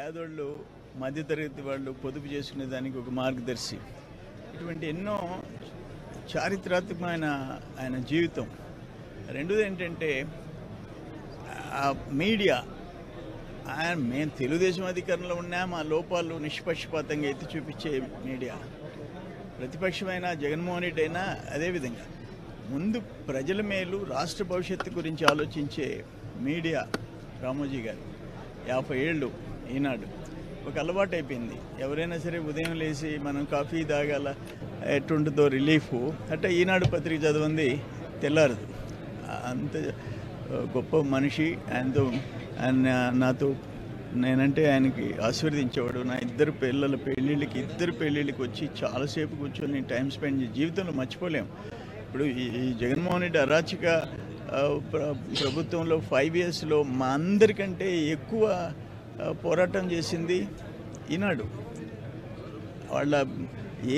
పేదోళ్ళు, మధ్యతరగతి వాళ్ళు పొదుపు చేసుకునే దానికి ఒక మార్గదర్శి. ఇటువంటి ఎన్నో చారిత్రాత్మకమైన ఆయన జీవితం. రెండోది ఏంటంటే మీడియా. మేము తెలుగుదేశం అధికారంలో ఉన్నాం, ఆ లోపాలు నిష్పక్షపాతంగా ఎత్తి చూపించే మీడియా. ప్రతిపక్షమైన జగన్మోహన్ రెడ్డి అయినా అదేవిధంగా ముందు ప్రజల మేలు, రాష్ట్ర భవిష్యత్తు గురించి ఆలోచించే మీడియా రామోజీ గారు. 50 ఏళ్ళు ఈనాడు ఒక అలవాటు అయిపోయింది. ఎవరైనా సరే ఉదయం లేచి మనం కాఫీ తాగాల, ఎటుంటుందో రిలీఫ్ అంటే ఈనాడు పత్రిక చదవంది తెల్లారదు. అంత గొప్ప మనిషి. నాతో నేనంటే ఆయనకి ఆశీర్వదించేవాడు. నా ఇద్దరు పెళ్ళిళ్ళకి వచ్చి చాలాసేపు కూర్చొని టైం స్పెండ్ చేసి జీవితంలో మర్చిపోలేము. ఇప్పుడు ఈ జగన్మోహన్ రెడ్డి అరాచక ప్రభుత్వంలో 5 ఇయర్స్లో మా అందరికంటే ఎక్కువ పోరాటం చేసింది ఈనాడు. వాళ్ళ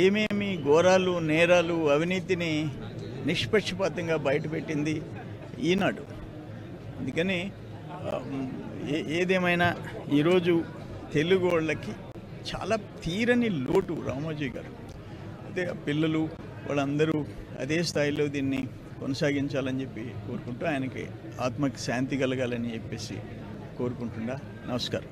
ఏమేమి ఘోరాలు, నేరాలు, అవినీతిని నిష్పక్షపాతంగా బయటపెట్టింది ఈనాడు. అందుకని ఏదేమైనా ఈరోజు తెలుగు వాళ్ళకి చాలా తీరని లోటు రామోజీ గారు. అయితే పిల్లలు వాళ్ళందరూ అదే స్థాయిలో దీన్ని కొనసాగించాలని చెప్పి కోరుకుంటూ ఆయనకి ఆత్మకి శాంతి కలగాలని చెప్పేసి కోరుకుంటున్నా. నమస్కారం.